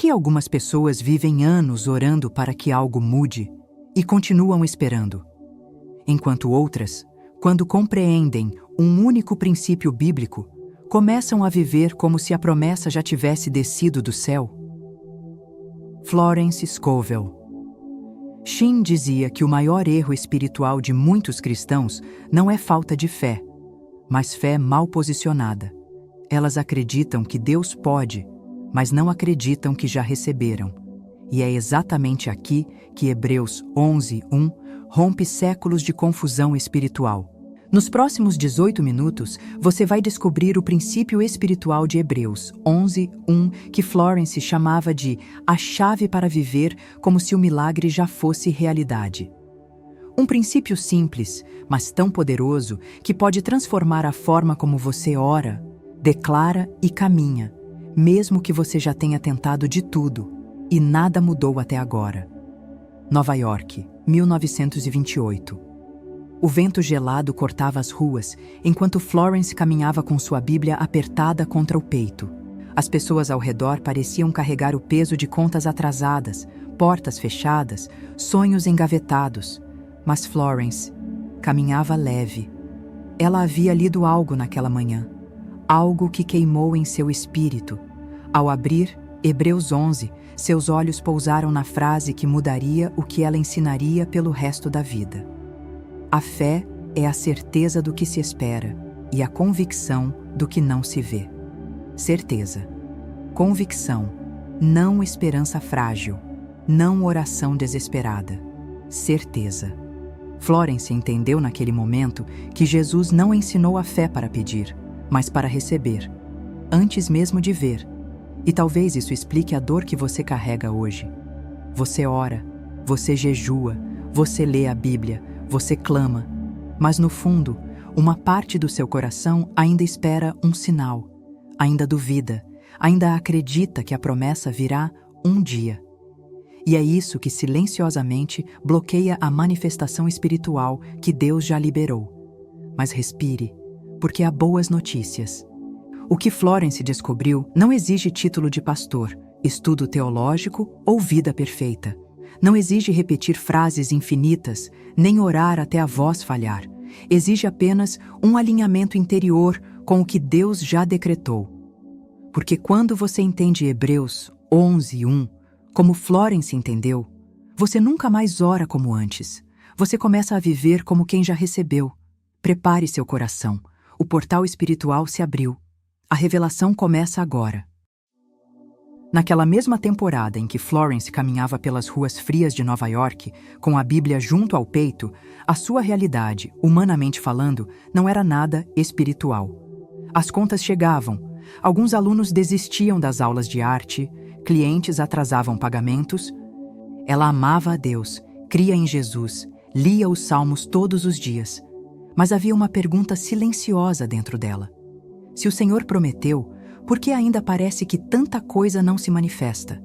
que algumas pessoas vivem anos orando para que algo mude e continuam esperando, enquanto outras, quando compreendem um único princípio bíblico, começam a viver como se a promessa já tivesse descido do céu? Florence Scovel. Sheen dizia que o maior erro espiritual de muitos cristãos não é falta de fé, mas fé mal posicionada. Elas acreditam que Deus pode, mas não acreditam que já receberam. E é exatamente aqui que Hebreus 11:1 rompe séculos de confusão espiritual. Nos próximos 18 minutos, você vai descobrir o princípio espiritual de Hebreus 11:1, que Florence chamava de a chave para viver como se o milagre já fosse realidade. Um princípio simples, mas tão poderoso, que pode transformar a forma como você ora, declara e caminha, mesmo que você já tenha tentado de tudo e nada mudou até agora. Nova York, 1928. O vento gelado cortava as ruas, enquanto Florence caminhava com sua Bíblia apertada contra o peito. As pessoas ao redor pareciam carregar o peso de contas atrasadas, portas fechadas, sonhos engavetados. Mas Florence caminhava leve. Ela havia lido algo naquela manhã, algo que queimou em seu espírito. Ao abrir Hebreus 11, seus olhos pousaram na frase que mudaria o que ela ensinaria pelo resto da vida. A fé é a certeza do que se espera e a convicção do que não se vê. Certeza. Convicção. Não esperança frágil. Não oração desesperada. Certeza. Florence entendeu naquele momento que Jesus não ensinou a fé para pedir, mas para receber, antes mesmo de ver. E talvez isso explique a dor que você carrega hoje. Você ora, você jejua, você lê a Bíblia, você clama, mas no fundo, uma parte do seu coração ainda espera um sinal, ainda duvida, ainda acredita que a promessa virá um dia. E é isso que silenciosamente bloqueia a manifestação espiritual que Deus já liberou. Mas respire, porque há boas notícias. O que Florence descobriu não exige título de pastor, estudo teológico ou vida perfeita. Não exige repetir frases infinitas, nem orar até a voz falhar. Exige apenas um alinhamento interior com o que Deus já decretou. Porque quando você entende Hebreus 11:1, como Florence entendeu, você nunca mais ora como antes. Você começa a viver como quem já recebeu. Prepare seu coração. O portal espiritual se abriu. A revelação começa agora. Naquela mesma temporada em que Florence caminhava pelas ruas frias de Nova York, com a Bíblia junto ao peito, a sua realidade, humanamente falando, não era nada espiritual. As contas chegavam, alguns alunos desistiam das aulas de arte, clientes atrasavam pagamentos. Ela amava a Deus, cria em Jesus, lia os salmos todos os dias. Mas havia uma pergunta silenciosa dentro dela. Se o Senhor prometeu, por que ainda parece que tanta coisa não se manifesta?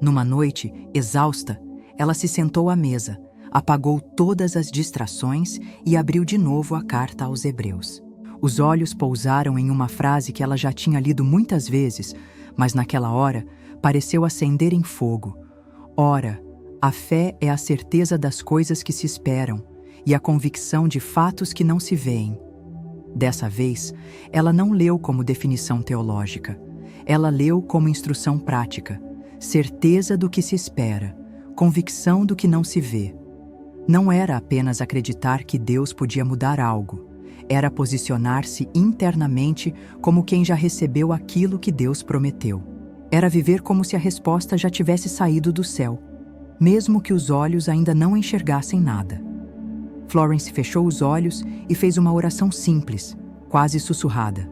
Numa noite, exausta, ela se sentou à mesa, apagou todas as distrações e abriu de novo a carta aos Hebreus. Os olhos pousaram em uma frase que ela já tinha lido muitas vezes, mas naquela hora pareceu acender em fogo. Ora, a fé é a certeza das coisas que se esperam e a convicção de fatos que não se veem. Dessa vez, ela não leu como definição teológica. Ela leu como instrução prática. Certeza do que se espera, convicção do que não se vê. Não era apenas acreditar que Deus podia mudar algo. Era posicionar-se internamente como quem já recebeu aquilo que Deus prometeu. Era viver como se a resposta já tivesse saído do céu, mesmo que os olhos ainda não enxergassem nada. Florence fechou os olhos e fez uma oração simples, quase sussurrada.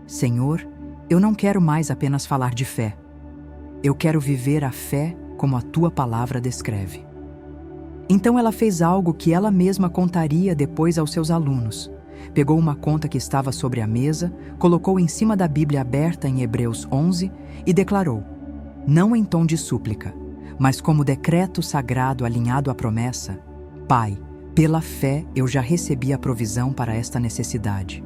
Senhor, eu não quero mais apenas falar de fé. Eu quero viver a fé como a tua palavra descreve. Então ela fez algo que ela mesma contaria depois aos seus alunos. Pegou uma conta que estava sobre a mesa, colocou em cima da Bíblia aberta em Hebreus 11 e declarou, não em tom de súplica, mas como decreto sagrado alinhado à promessa, Pai, pela fé eu já recebi a provisão para esta necessidade.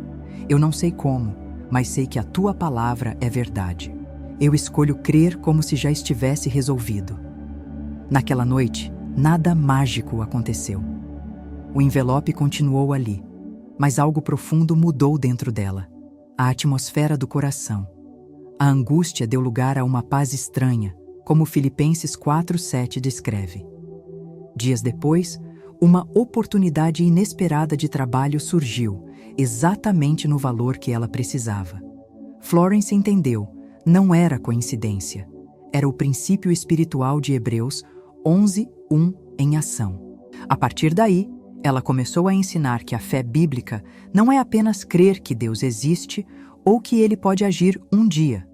Eu não sei como, mas sei que a tua palavra é verdade. Eu escolho crer como se já estivesse resolvido. Naquela noite, nada mágico aconteceu. O envelope continuou ali, mas algo profundo mudou dentro dela. A atmosfera do coração. A angústia deu lugar a uma paz estranha, como Filipenses 4:7 descreve. Dias depois, uma oportunidade inesperada de trabalho surgiu, exatamente no valor que ela precisava. Florence entendeu, não era coincidência. Era o princípio espiritual de Hebreus 11:1 em ação. A partir daí, ela começou a ensinar que a fé bíblica não é apenas crer que Deus existe ou que Ele pode agir um dia.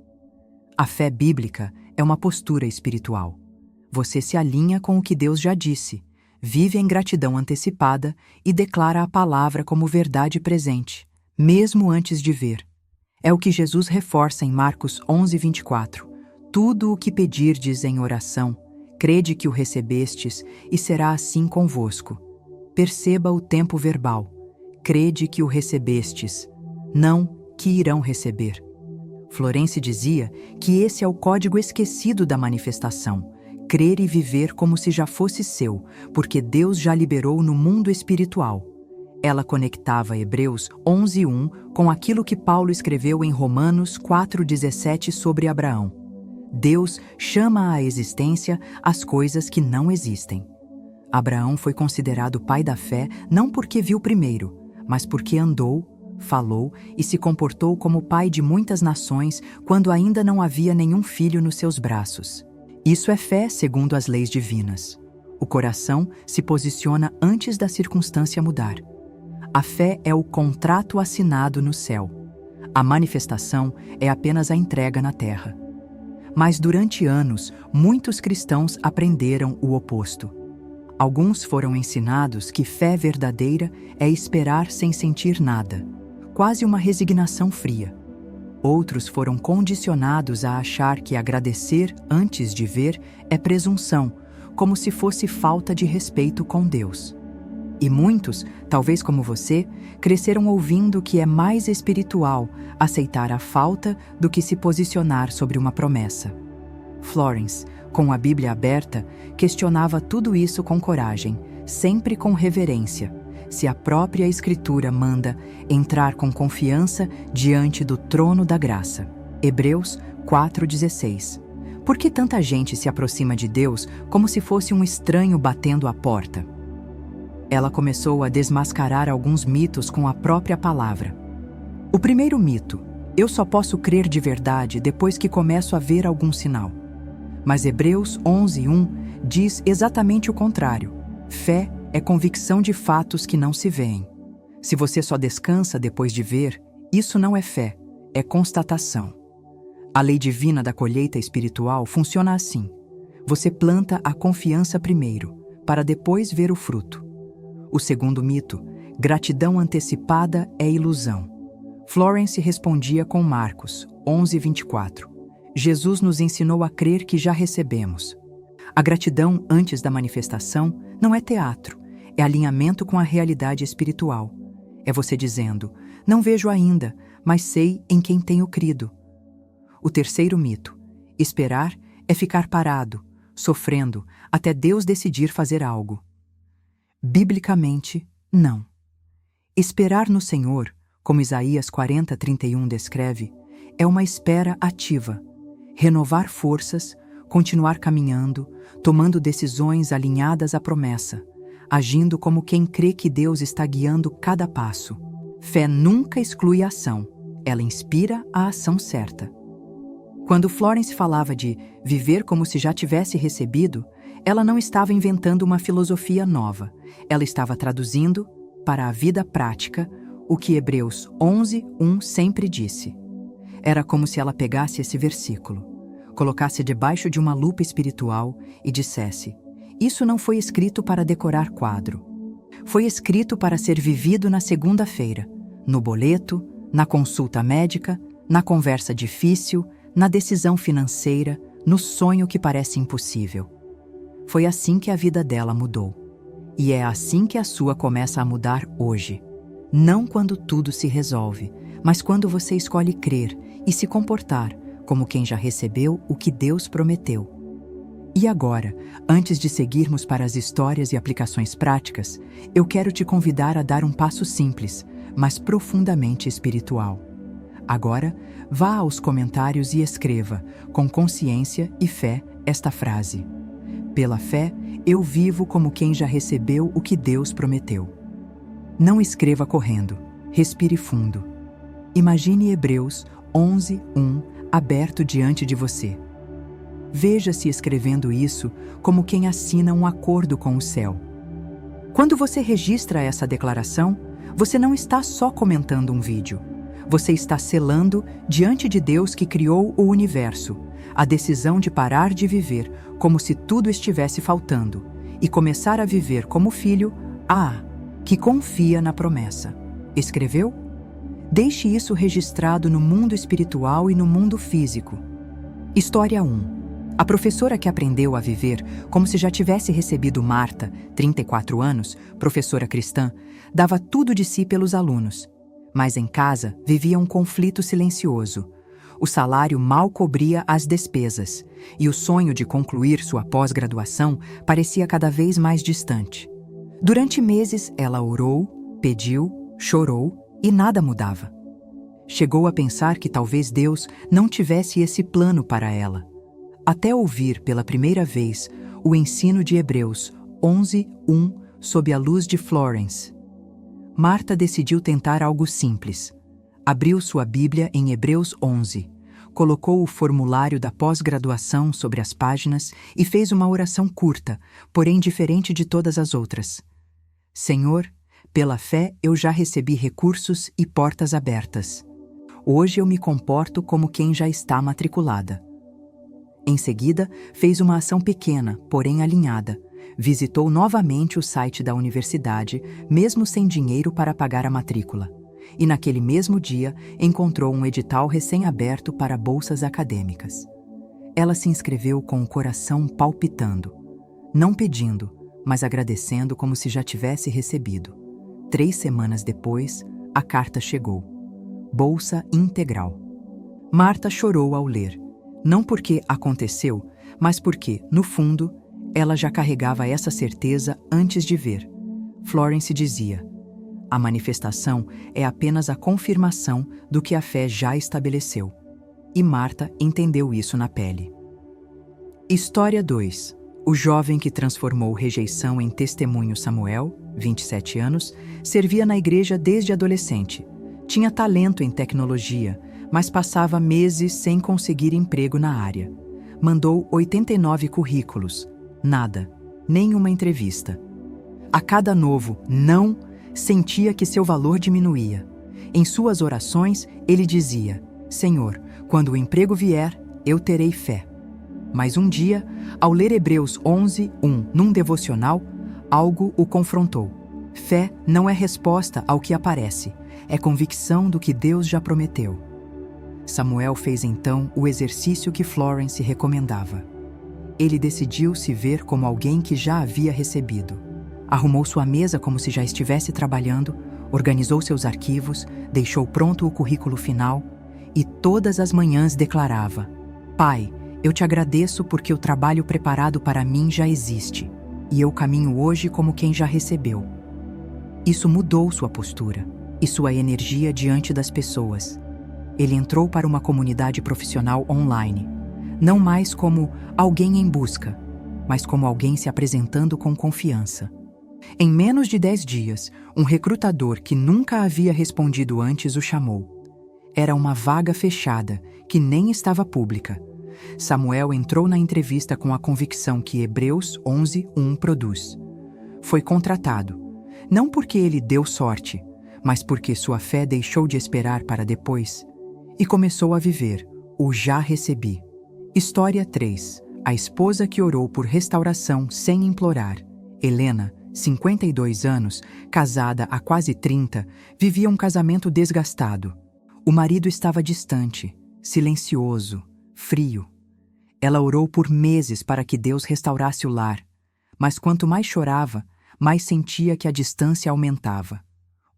A fé bíblica é uma postura espiritual. Você se alinha com o que Deus já disse, vive em gratidão antecipada e declara a palavra como verdade presente, mesmo antes de ver. É o que Jesus reforça em Marcos 11:24. Tudo o que pedirdes em oração, crede que o recebestes e será assim convosco. Perceba o tempo verbal. Crede que o recebestes, não que irão receber. Florence dizia que esse é o código esquecido da manifestação. Crer e viver como se já fosse seu, porque Deus já liberou no mundo espiritual. Ela conectava Hebreus 11:1 com aquilo que Paulo escreveu em Romanos 4:17 sobre Abraão. Deus chama à existência as coisas que não existem. Abraão foi considerado pai da fé não porque viu primeiro, mas porque andou, falou e se comportou como pai de muitas nações quando ainda não havia nenhum filho nos seus braços. Isso é fé segundo as leis divinas. O coração se posiciona antes da circunstância mudar. A fé é o contrato assinado no céu. A manifestação é apenas a entrega na terra. Mas durante anos, muitos cristãos aprenderam o oposto. Alguns foram ensinados que fé verdadeira é esperar sem sentir nada, quase uma resignação fria. Outros foram condicionados a achar que agradecer antes de ver é presunção, como se fosse falta de respeito com Deus. E muitos, talvez como você, cresceram ouvindo que é mais espiritual aceitar a falta do que se posicionar sobre uma promessa. Florence, com a Bíblia aberta, questionava tudo isso com coragem, sempre com reverência. Se a própria Escritura manda entrar com confiança diante do trono da graça. Hebreus 4:16. Por que tanta gente se aproxima de Deus como se fosse um estranho batendo à porta? Ela começou a desmascarar alguns mitos com a própria palavra. O primeiro mito: eu só posso crer de verdade depois que começo a ver algum sinal. Mas Hebreus 11:1 diz exatamente o contrário. Fé é convicção de fatos que não se veem. Se você só descansa depois de ver, isso não é fé, é constatação. A lei divina da colheita espiritual funciona assim. Você planta a confiança primeiro, para depois ver o fruto. O segundo mito: gratidão antecipada é ilusão. Florence respondia com Marcos 11:24. Jesus nos ensinou a crer que já recebemos. A gratidão antes da manifestação não é teatro, é alinhamento com a realidade espiritual. É você dizendo: não vejo ainda, mas sei em quem tenho crido. O terceiro mito: esperar é ficar parado, sofrendo, até Deus decidir fazer algo. Biblicamente, não. Esperar no Senhor, como Isaías 40:31 descreve, é uma espera ativa. Renovar forças, continuar caminhando, tomando decisões alinhadas à promessa, agindo como quem crê que Deus está guiando cada passo. Fé nunca exclui a ação, ela inspira a ação certa. Quando Florence falava de viver como se já tivesse recebido, ela não estava inventando uma filosofia nova, ela estava traduzindo, para a vida prática, o que Hebreus 11:1 sempre disse. Era como se ela pegasse esse versículo, colocasse debaixo de uma lupa espiritual e dissesse: isso não foi escrito para decorar quadro. Foi escrito para ser vivido na segunda-feira, no boleto, na consulta médica, na conversa difícil, na decisão financeira, no sonho que parece impossível. Foi assim que a vida dela mudou. E é assim que a sua começa a mudar hoje. Não quando tudo se resolve, mas quando você escolhe crer e se comportar como quem já recebeu o que Deus prometeu. E agora, antes de seguirmos para as histórias e aplicações práticas, eu quero te convidar a dar um passo simples, mas profundamente espiritual. Agora, vá aos comentários e escreva, com consciência e fé, esta frase: pela fé, eu vivo como quem já recebeu o que Deus prometeu. Não escreva correndo, respire fundo. Imagine Hebreus 11:1 aberto diante de você. Veja-se escrevendo isso como quem assina um acordo com o céu. Quando você registra essa declaração, você não está só comentando um vídeo. Você está selando, diante de Deus que criou o universo, a decisão de parar de viver como se tudo estivesse faltando e começar a viver como filho, que confia na promessa. Escreveu? Deixe isso registrado no mundo espiritual e no mundo físico. História 1. A professora que aprendeu a viver como se já tivesse recebido Marta, 34 anos, professora cristã, dava tudo de si pelos alunos. Mas em casa vivia um conflito silencioso. O salário mal cobria as despesas, e o sonho de concluir sua pós-graduação parecia cada vez mais distante. Durante meses, ela orou, pediu, chorou e nada mudava. Chegou a pensar que talvez Deus não tivesse esse plano para ela. Até ouvir pela primeira vez o ensino de Hebreus 11:1 sob a luz de Florence. Marta decidiu tentar algo simples. Abriu sua Bíblia em Hebreus 11, colocou o formulário da pós-graduação sobre as páginas e fez uma oração curta, porém diferente de todas as outras. Senhor, pela fé eu já recebi recursos e portas abertas. Hoje eu me comporto como quem já está matriculada. Em seguida, fez uma ação pequena, porém alinhada. Visitou novamente o site da universidade, mesmo sem dinheiro para pagar a matrícula. E naquele mesmo dia, encontrou um edital recém-aberto para bolsas acadêmicas. Ela se inscreveu com o coração palpitando. Não pedindo, mas agradecendo como se já tivesse recebido. 3 semanas depois, a carta chegou. Bolsa integral. Marta chorou ao ler. Não porque aconteceu, mas porque, no fundo, ela já carregava essa certeza antes de ver. Florence dizia: a manifestação é apenas a confirmação do que a fé já estabeleceu. E Marta entendeu isso na pele. História 2. O jovem que transformou rejeição em testemunho. Samuel, 27 anos, servia na igreja desde adolescente. Tinha talento em tecnologia, mas passava meses sem conseguir emprego na área. Mandou 89 currículos. Nada, nenhuma entrevista. A cada novo não, sentia que seu valor diminuía. Em suas orações, ele dizia: Senhor, quando o emprego vier, eu terei fé. Mas um dia, ao ler Hebreus 11:1 num devocional, algo o confrontou. Fé não é resposta ao que aparece, é convicção do que Deus já prometeu. Samuel fez então o exercício que Florence recomendava. Ele decidiu se ver como alguém que já havia recebido. Arrumou sua mesa como se já estivesse trabalhando, organizou seus arquivos, deixou pronto o currículo final e todas as manhãs declarava: Pai, eu te agradeço porque o trabalho preparado para mim já existe e eu caminho hoje como quem já recebeu. Isso mudou sua postura e sua energia diante das pessoas. Ele entrou para uma comunidade profissional online, não mais como alguém em busca, mas como alguém se apresentando com confiança. Em menos de 10 dias, um recrutador que nunca havia respondido antes o chamou. Era uma vaga fechada, que nem estava pública. Samuel entrou na entrevista com a convicção que Hebreus 11:1 produz. Foi contratado, não porque ele deu sorte, mas porque sua fé deixou de esperar para depois e começou a viver o já recebi. História 3. A esposa que orou por restauração sem implorar. Helena, 52 anos, casada há quase 30, vivia um casamento desgastado. O marido estava distante, silencioso, frio. Ela orou por meses para que Deus restaurasse o lar, mas quanto mais chorava, mais sentia que a distância aumentava.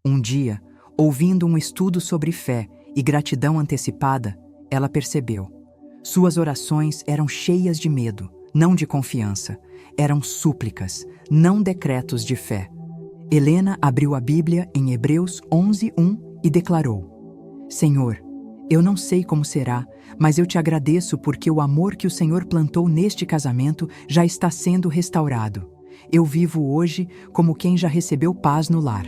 Um dia, ouvindo um estudo sobre fé e gratidão antecipada, ela percebeu: Suas orações eram cheias de medo, não de confiança. Eram súplicas, não decretos de fé. Helena abriu a Bíblia em Hebreus 11:1 e declarou: Senhor, eu não sei como será, mas eu te agradeço porque o amor que o Senhor plantou neste casamento já está sendo restaurado. Eu vivo hoje como quem já recebeu paz no lar.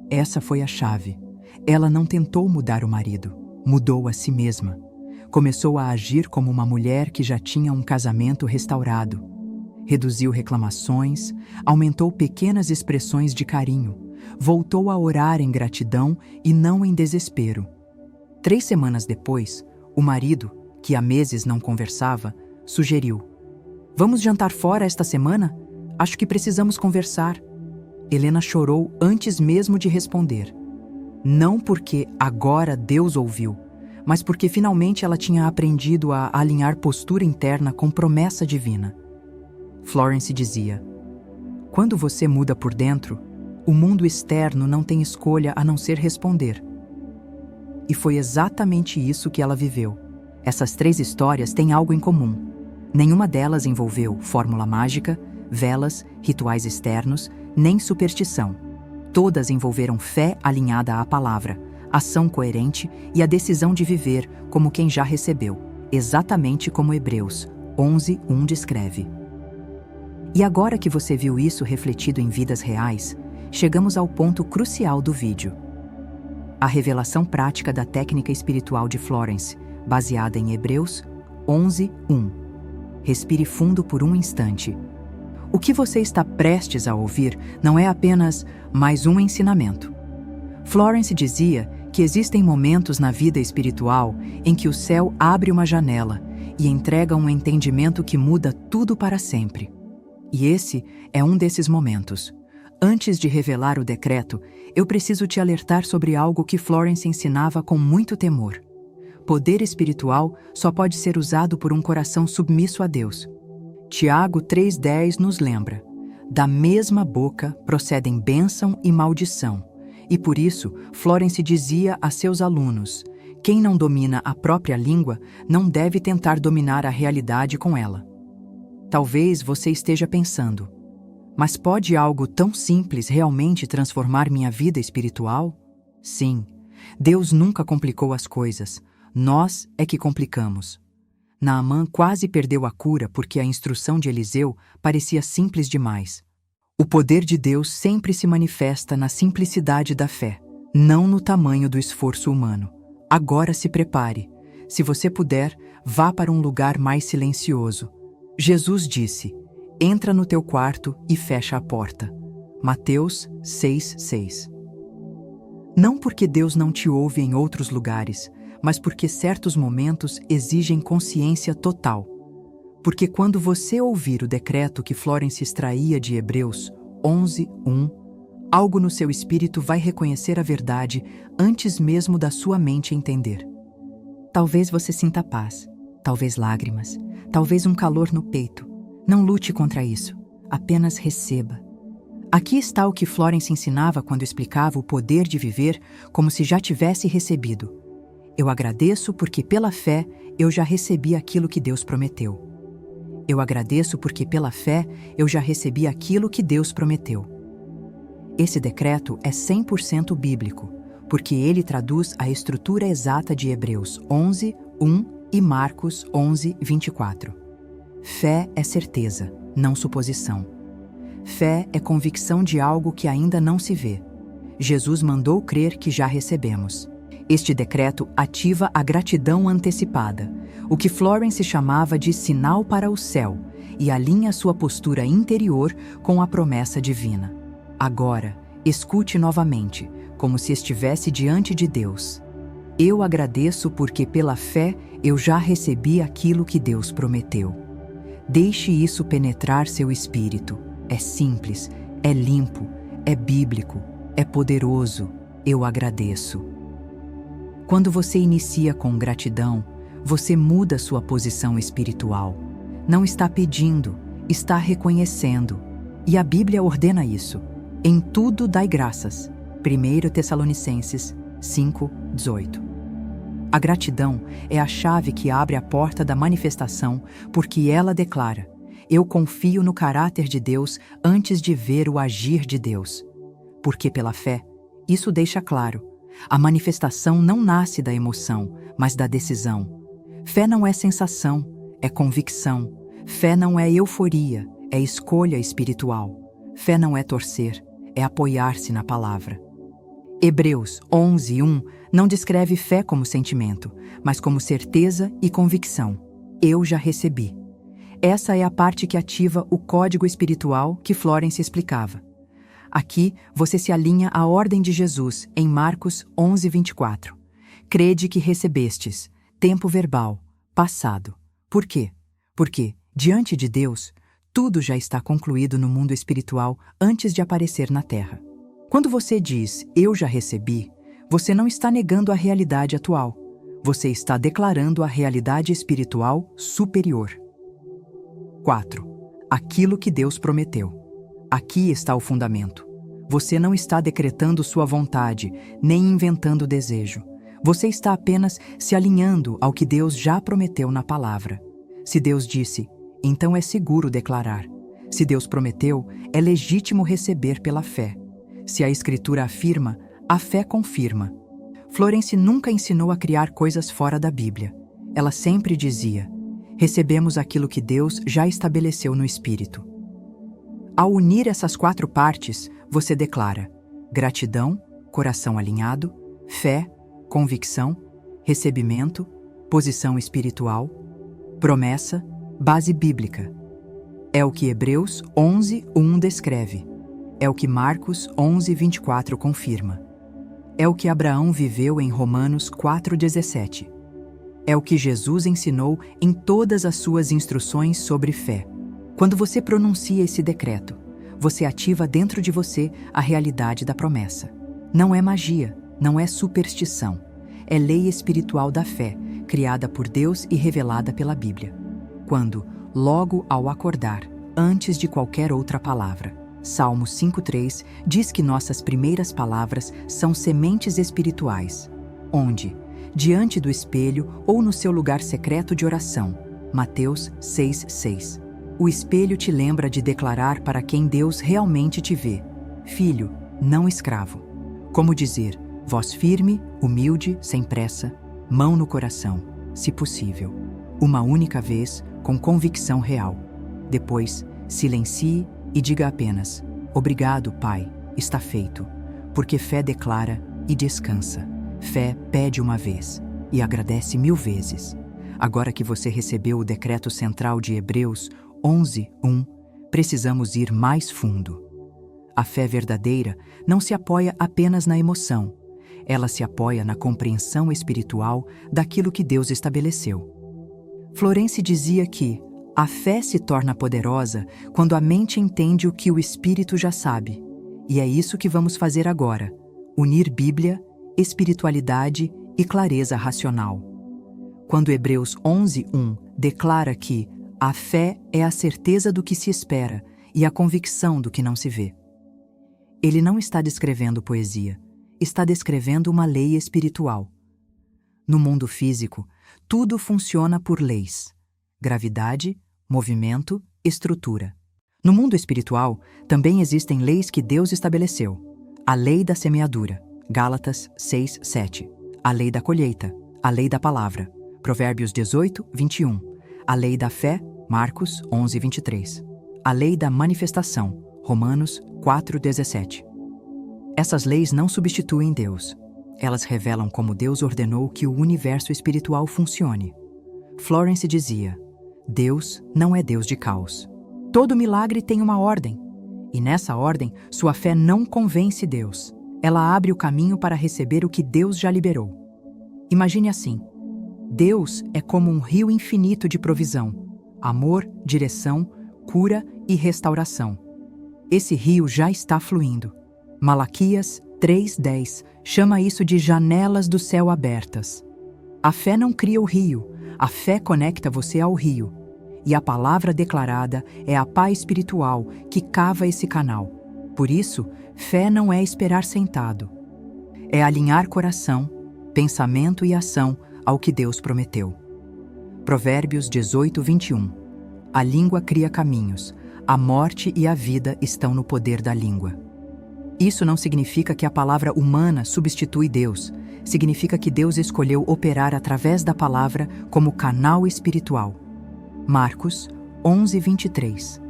Essa foi a chave. Ela não tentou mudar o marido, mudou a si mesma. Começou a agir como uma mulher que já tinha um casamento restaurado. Reduziu reclamações, aumentou pequenas expressões de carinho, voltou a orar em gratidão e não em desespero. 3 semanas depois, o marido, que há meses não conversava, sugeriu: Vamos jantar fora esta semana? Acho que precisamos conversar. Helena chorou antes mesmo de responder. Não porque agora Deus ouviu, mas porque finalmente ela tinha aprendido a alinhar postura interna com promessa divina. Florence dizia: Quando você muda por dentro, o mundo externo não tem escolha a não ser responder. E foi exatamente isso que ela viveu. Essas 3 histórias têm algo em comum. Nenhuma delas envolveu fórmula mágica, velas, rituais externos, nem superstição. Todas envolveram fé alinhada à palavra, ação coerente e a decisão de viver como quem já recebeu, exatamente como Hebreus 11:1 descreve. E agora que você viu isso refletido em vidas reais, chegamos ao ponto crucial do vídeo. A revelação prática da técnica espiritual de Florence, baseada em Hebreus 11:1. Respire fundo por um instante. O que você está prestes a ouvir não é apenas mais um ensinamento. Florence dizia que existem momentos na vida espiritual em que o céu abre uma janela e entrega um entendimento que muda tudo para sempre. E esse é um desses momentos. Antes de revelar o decreto, eu preciso te alertar sobre algo que Florence ensinava com muito temor. Poder espiritual só pode ser usado por um coração submisso a Deus. Tiago 3:10 nos lembra: da mesma boca procedem bênção e maldição. E por isso, Florence dizia a seus alunos: quem não domina a própria língua não deve tentar dominar a realidade com ela. Talvez você esteja pensando: mas pode algo tão simples realmente transformar minha vida espiritual? Sim, Deus nunca complicou as coisas. Nós é que complicamos. Naamã quase perdeu a cura porque a instrução de Eliseu parecia simples demais. O poder de Deus sempre se manifesta na simplicidade da fé, não no tamanho do esforço humano. Agora se prepare. Se você puder, vá para um lugar mais silencioso. Jesus disse: entra no teu quarto e fecha a porta. Mateus 6:6. Não porque Deus não te ouve em outros lugares, mas porque certos momentos exigem consciência total. Porque quando você ouvir o decreto que Florence extraía de Hebreus 11:1, algo no seu espírito vai reconhecer a verdade antes mesmo da sua mente entender. Talvez você sinta paz, talvez lágrimas, talvez um calor no peito. Não lute contra isso, apenas receba. Aqui está o que Florence ensinava quando explicava o poder de viver como se já tivesse recebido. Eu agradeço porque pela fé eu já recebi aquilo que Deus prometeu. Eu agradeço porque pela fé eu já recebi aquilo que Deus prometeu. Esse decreto é 100% bíblico, porque ele traduz a estrutura exata de Hebreus 11:1 e Marcos 11:24. Fé é certeza, não suposição. Fé é convicção de algo que ainda não se vê. Jesus mandou crer que já recebemos. Este decreto ativa a gratidão antecipada, o que Florence chamava de sinal para o céu, e alinha sua postura interior com a promessa divina. Agora, escute novamente, como se estivesse diante de Deus. Eu agradeço porque pela fé eu já recebi aquilo que Deus prometeu. Deixe isso penetrar seu espírito. É simples, é limpo, é bíblico, é poderoso. Eu agradeço. Quando você inicia com gratidão, você muda sua posição espiritual. Não está pedindo, está reconhecendo. E a Bíblia ordena isso. Em tudo dai graças. 1 Tessalonicenses 5:18. A gratidão é a chave que abre a porta da manifestação, porque ela declara: eu confio no caráter de Deus antes de ver o agir de Deus. Porque pela fé, isso deixa claro, a manifestação não nasce da emoção, mas da decisão. Fé não é sensação, é convicção. Fé não é euforia, é escolha espiritual. Fé não é torcer, é apoiar-se na palavra. Hebreus 11:1 não descreve fé como sentimento, mas como certeza e convicção. Eu já recebi. Essa é a parte que ativa o código espiritual que Florence explicava. Aqui, você se alinha à ordem de Jesus em Marcos 11:24. Crede que recebestes, tempo verbal, passado. Por quê? Porque, diante de Deus, tudo já está concluído no mundo espiritual antes de aparecer na terra. Quando você diz, eu já recebi, você não está negando a realidade atual. Você está declarando a realidade espiritual superior. 4. Aquilo que Deus prometeu. Aqui está o fundamento. Você não está decretando sua vontade, nem inventando desejo. Você está apenas se alinhando ao que Deus já prometeu na palavra. Se Deus disse, então é seguro declarar. Se Deus prometeu, é legítimo receber pela fé. Se a Escritura afirma, a fé confirma. Florence nunca ensinou a criar coisas fora da Bíblia. Ela sempre dizia, recebemos aquilo que Deus já estabeleceu no Espírito. Ao unir essas 4 partes, você declara gratidão, coração alinhado, fé, convicção, recebimento, posição espiritual, promessa, base bíblica. É o que Hebreus 11:1 descreve. É o que Marcos 11:24 confirma. É o que Abraão viveu em Romanos 4:17. É o que Jesus ensinou em todas as suas instruções sobre fé. Quando você pronuncia esse decreto, você ativa dentro de você a realidade da promessa. Não é magia, não é superstição. É lei espiritual da fé, criada por Deus e revelada pela Bíblia. Quando, logo ao acordar, antes de qualquer outra palavra, Salmo 5:3 diz que nossas primeiras palavras são sementes espirituais, onde, diante do espelho ou no seu lugar secreto de oração, Mateus 6:6, o espelho te lembra de declarar para quem Deus realmente te vê, filho, não escravo. Como dizer, voz firme, humilde, sem pressa, mão no coração, se possível. Uma única vez, com convicção real. Depois, silencie e diga apenas, obrigado, Pai, está feito. Porque fé declara e descansa. Fé pede uma vez e agradece 1000 vezes. Agora que você recebeu o decreto central de Hebreus 11:1, precisamos ir mais fundo. A fé verdadeira não se apoia apenas na emoção. Ela se apoia na compreensão espiritual daquilo que Deus estabeleceu. Florence dizia que a fé se torna poderosa quando a mente entende o que o espírito já sabe. E é isso que vamos fazer agora: unir Bíblia, espiritualidade e clareza racional. Quando Hebreus 11:1 declara que a fé é a certeza do que se espera e a convicção do que não se vê, ele não está descrevendo poesia, está descrevendo uma lei espiritual. No mundo físico, tudo funciona por leis: gravidade, movimento, estrutura. No mundo espiritual, também existem leis que Deus estabeleceu. A lei da semeadura, Gálatas 6:7. A lei da colheita, a lei da palavra, Provérbios 18:21. A lei da fé, Marcos 11:23. A lei da manifestação, Romanos 4:17. Essas leis não substituem Deus. Elas revelam como Deus ordenou que o universo espiritual funcione. Florence dizia, Deus não é Deus de caos. Todo milagre tem uma ordem. E nessa ordem, sua fé não convence Deus. Ela abre o caminho para receber o que Deus já liberou. Imagine assim. Deus é como um rio infinito de provisão, amor, direção, cura e restauração. Esse rio já está fluindo. Malaquias 3:10 chama isso de janelas do céu abertas. A fé não cria o rio, a fé conecta você ao rio. E a palavra declarada é a pá espiritual que cava esse canal. Por isso, fé não é esperar sentado. É alinhar coração, pensamento e ação ao que Deus prometeu. Provérbios 18, 21. A língua cria caminhos, a morte e a vida estão no poder da língua. Isso não significa que a palavra humana substitui Deus, significa que Deus escolheu operar através da palavra como canal espiritual. Marcos 11, 23.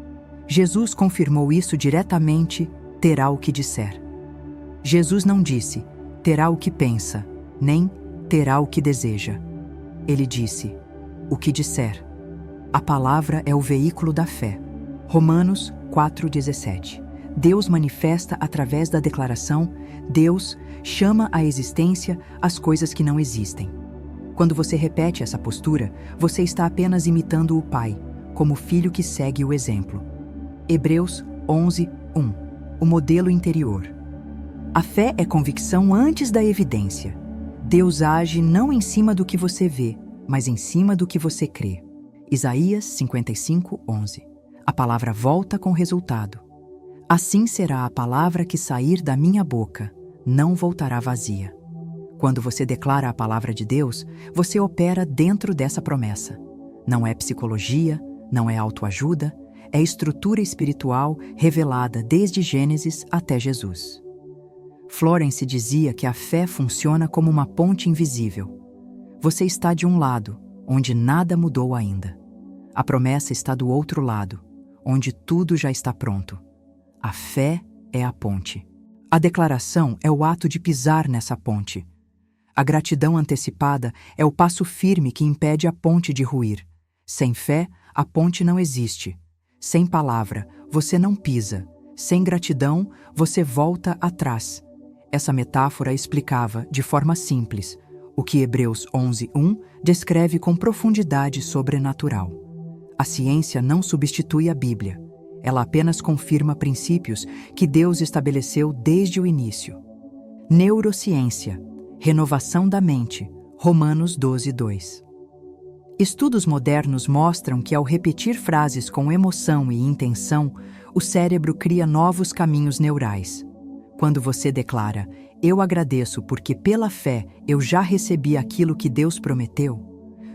Jesus confirmou isso diretamente: terá o que disser. Jesus não disse, terá o que pensa, nem terá o que deseja. Ele disse, o que disser. A palavra é o veículo da fé. Romanos 4,17. Deus manifesta através da declaração, Deus chama à existência as coisas que não existem. Quando você repete essa postura, você está apenas imitando o Pai, como filho que segue o exemplo. Hebreus 11, 1. O modelo interior. A fé é convicção antes da evidência. Deus age não em cima do que você vê, mas em cima do que você crê. Isaías 55, 11. A palavra volta com resultado. Assim será a palavra que sair da minha boca, não voltará vazia. Quando você declara a palavra de Deus, você opera dentro dessa promessa. Não é psicologia, não é autoajuda, é estrutura espiritual revelada desde Gênesis até Jesus. Florence dizia que a fé funciona como uma ponte invisível. Você está de um lado, onde nada mudou ainda. A promessa está do outro lado, onde tudo já está pronto. A fé é a ponte. A declaração é o ato de pisar nessa ponte. A gratidão antecipada é o passo firme que impede a ponte de ruir. Sem fé, a ponte não existe. Sem palavra, você não pisa. Sem gratidão, você volta atrás. Essa metáfora explicava, de forma simples, o que Hebreus 11:1 descreve com profundidade sobrenatural. A ciência não substitui a Bíblia. Ela apenas confirma princípios que Deus estabeleceu desde o início. Neurociência, renovação da mente, Romanos 12:2. Estudos modernos mostram que ao repetir frases com emoção e intenção, o cérebro cria novos caminhos neurais. Quando você declara, eu agradeço porque pela fé eu já recebi aquilo que Deus prometeu,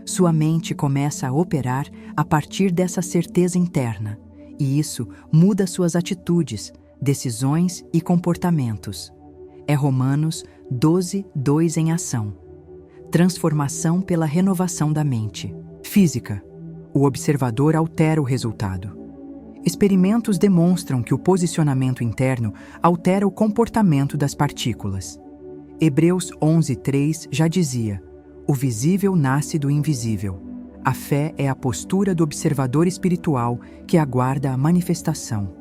sua mente começa a operar a partir dessa certeza interna, e isso muda suas atitudes, decisões e comportamentos. É Romanos 12:2 em ação. Transformação pela renovação da mente. Física. O observador altera o resultado. Experimentos demonstram que o posicionamento interno altera o comportamento das partículas. Hebreus 11:3 já dizia: o visível nasce do invisível. A fé é a postura do observador espiritual que aguarda a manifestação.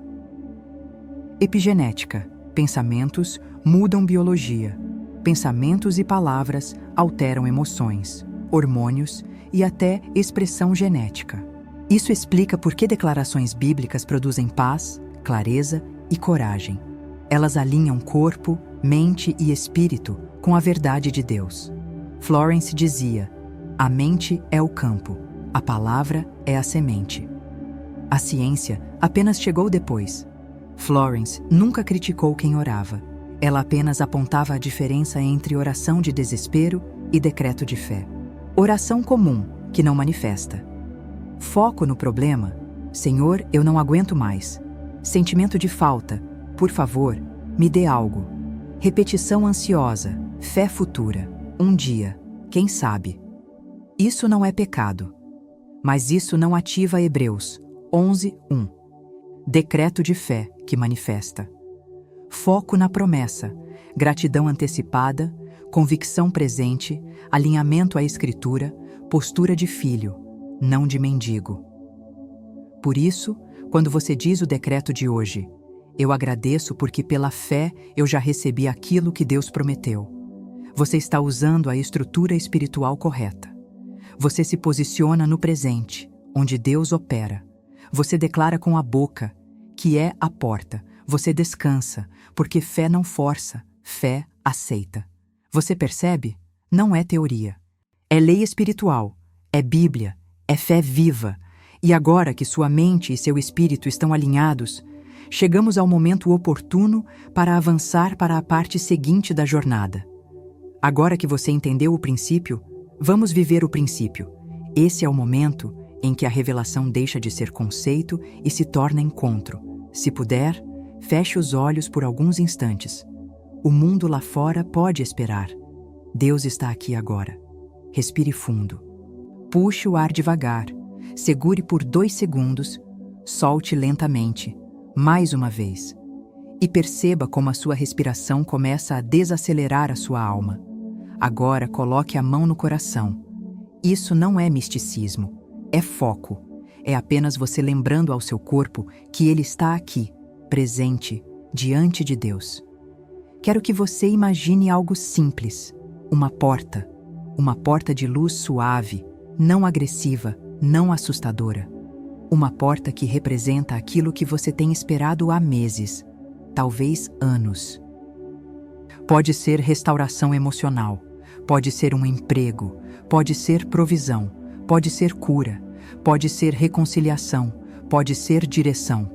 Epigenética. Pensamentos mudam biologia. Pensamentos e palavras alteram emoções, hormônios e até expressão genética. Isso explica por que declarações bíblicas produzem paz, clareza e coragem. Elas alinham corpo, mente e espírito com a verdade de Deus. Florence dizia: a mente é o campo, a palavra é a semente. A ciência apenas chegou depois. Florence nunca criticou quem orava. Ela apenas apontava a diferença entre oração de desespero e decreto de fé. Oração comum, que não manifesta. Foco no problema. Senhor, eu não aguento mais. Sentimento de falta. Por favor, me dê algo. Repetição ansiosa. Fé futura. Um dia. Quem sabe? Isso não é pecado. Mas isso não ativa Hebreus 11:1. Decreto de fé que manifesta. Foco na promessa. Gratidão antecipada. Convicção presente. Alinhamento à Escritura. Postura de filho, não de mendigo. Por isso, quando você diz o decreto de hoje, eu agradeço porque pela fé eu já recebi aquilo que Deus prometeu. Você está usando a estrutura espiritual correta. Você se posiciona no presente, onde Deus opera. Você declara com a boca, que é a porta. Você descansa, porque fé não força, fé aceita. Você percebe? Não é teoria. É lei espiritual, é Bíblia, é fé viva. E agora que sua mente e seu espírito estão alinhados, chegamos ao momento oportuno para avançar para a parte seguinte da jornada. Agora que você entendeu o princípio, Vamos viver o princípio. Esse é o momento em que a revelação deixa de ser conceito e se torna encontro. Se puder, feche os olhos por alguns instantes. O mundo lá fora pode esperar. Deus está aqui agora. Respire fundo. Puxe o ar devagar. Segure por 2 segundos. Solte lentamente. Mais uma vez. E perceba como a sua respiração começa a desacelerar a sua alma. Agora coloque a mão no coração. Isso não é misticismo. É foco. É apenas você lembrando ao seu corpo que ele está aqui, presente, diante de Deus. Quero que você imagine algo simples. Uma porta de luz suave, não agressiva, não assustadora. Uma porta que representa aquilo que você tem esperado há meses, talvez anos. Pode ser restauração emocional, pode ser um emprego, pode ser provisão, pode ser cura, pode ser reconciliação, pode ser direção.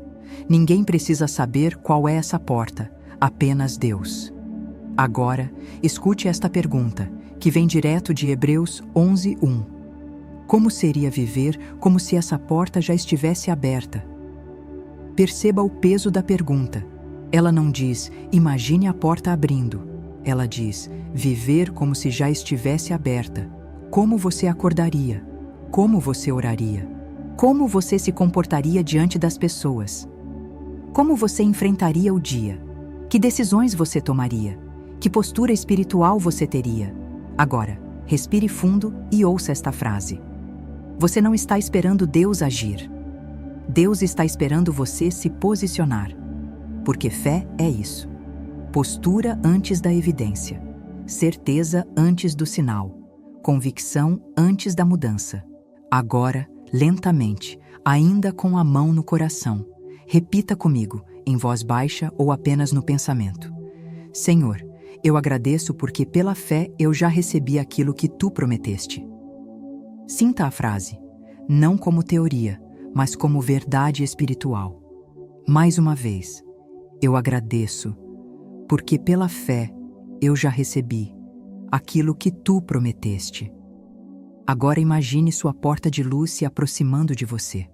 Ninguém precisa saber qual é essa porta, apenas Deus. Agora, escute esta pergunta, que vem direto de Hebreus 11:1. Como seria viver como se essa porta já estivesse aberta? Perceba o peso da pergunta. Ela não diz, imagine a porta abrindo. Ela diz, viver como se já estivesse aberta. Como você acordaria? Como você oraria? Como você se comportaria diante das pessoas? Como você enfrentaria o dia? Que decisões você tomaria? Que postura espiritual você teria? Agora, respire fundo e ouça esta frase. Você não está esperando Deus agir. Deus está esperando você se posicionar. Porque fé é isso. Postura antes da evidência. Certeza antes do sinal. Convicção antes da mudança. Agora, lentamente, ainda com a mão no coração, repita comigo, em voz baixa ou apenas no pensamento. Senhor, eu agradeço porque pela fé eu já recebi aquilo que tu prometeste. Sinta a frase, não como teoria, mas como verdade espiritual. Mais uma vez, eu agradeço, porque pela fé eu já recebi aquilo que tu prometeste. Agora imagine sua porta de luz se aproximando de você.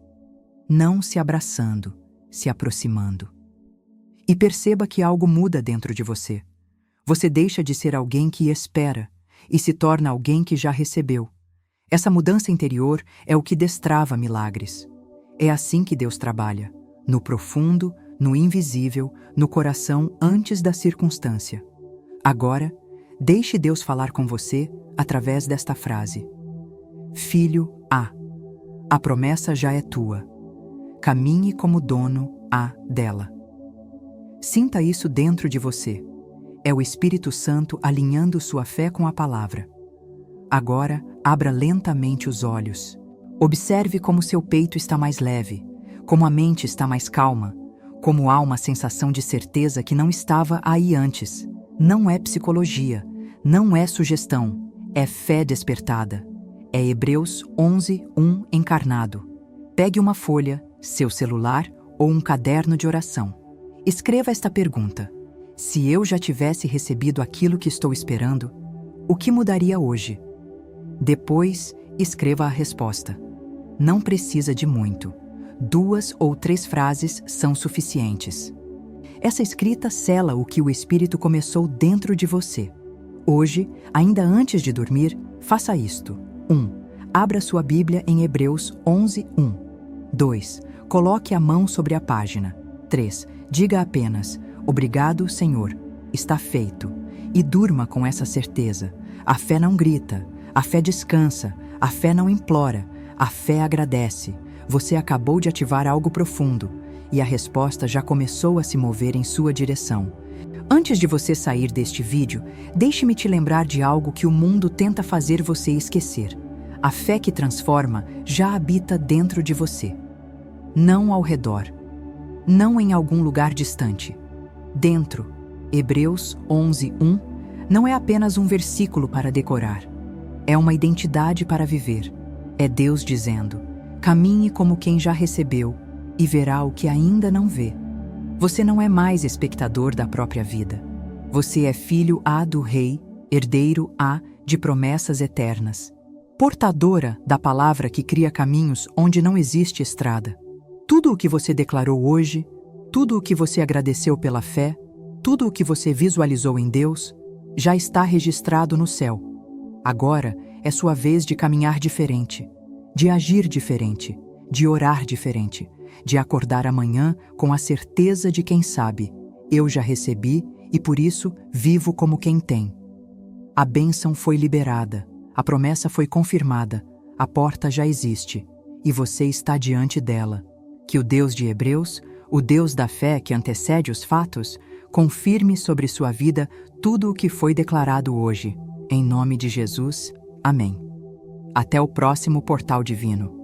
Não se abraçando, se aproximando. E perceba que algo muda dentro de você. Você deixa de ser alguém que espera e se torna alguém que já recebeu. Essa mudança interior é o que destrava milagres. É assim que Deus trabalha, no profundo, no invisível, no coração antes da circunstância. Agora, deixe Deus falar com você através desta frase. Filho a promessa já é tua. Caminhe como dono dela. Sinta isso dentro de você. É o Espírito Santo alinhando sua fé com a palavra. Agora, abra lentamente os olhos. Observe como seu peito está mais leve, como a mente está mais calma, como há uma sensação de certeza que não estava aí antes. Não é psicologia, não é sugestão, é fé despertada. É Hebreus 11:1 encarnado. Pegue uma folha, seu celular ou um caderno de oração. Escreva esta pergunta. Se eu já tivesse recebido aquilo que estou esperando, o que mudaria hoje? Depois, escreva a resposta. Não precisa de muito. 2 ou 3 frases são suficientes. Essa escrita sela o que o Espírito começou dentro de você. Hoje, ainda antes de dormir, faça isto. 1. Abra sua Bíblia em Hebreus 11:1. 2. Coloque a mão sobre a página. 3. Diga apenas, obrigado, Senhor, está feito. E durma com essa certeza. A fé não grita, a fé descansa, a fé não implora, a fé agradece. Você acabou de ativar algo profundo e a resposta já começou a se mover em sua direção. Antes de você sair deste vídeo, deixe-me te lembrar de algo que o mundo tenta fazer você esquecer. A fé que transforma já habita dentro de você. Não ao redor. Não em algum lugar distante. Dentro. Hebreus 11:1 não é apenas um versículo para decorar. É uma identidade para viver. É Deus dizendo, caminhe como quem já recebeu e verá o que ainda não vê. Você não é mais espectador da própria vida. Você é filho do Rei, herdeiro de promessas eternas. portadora da palavra que cria caminhos onde não existe estrada. Tudo o que você declarou hoje, tudo o que você agradeceu pela fé, tudo o que você visualizou em Deus, já está registrado no céu. Agora é sua vez de caminhar diferente, de agir diferente, de orar diferente, de acordar amanhã com a certeza de quem sabe: eu já recebi e por isso vivo como quem tem. A bênção foi liberada, a promessa foi confirmada, a porta já existe e você está diante dela. Que o Deus de Hebreus, o Deus da fé que antecede os fatos, confirme sobre sua vida tudo o que foi declarado hoje. Em nome de Jesus, amém. Até o próximo Portal Divino.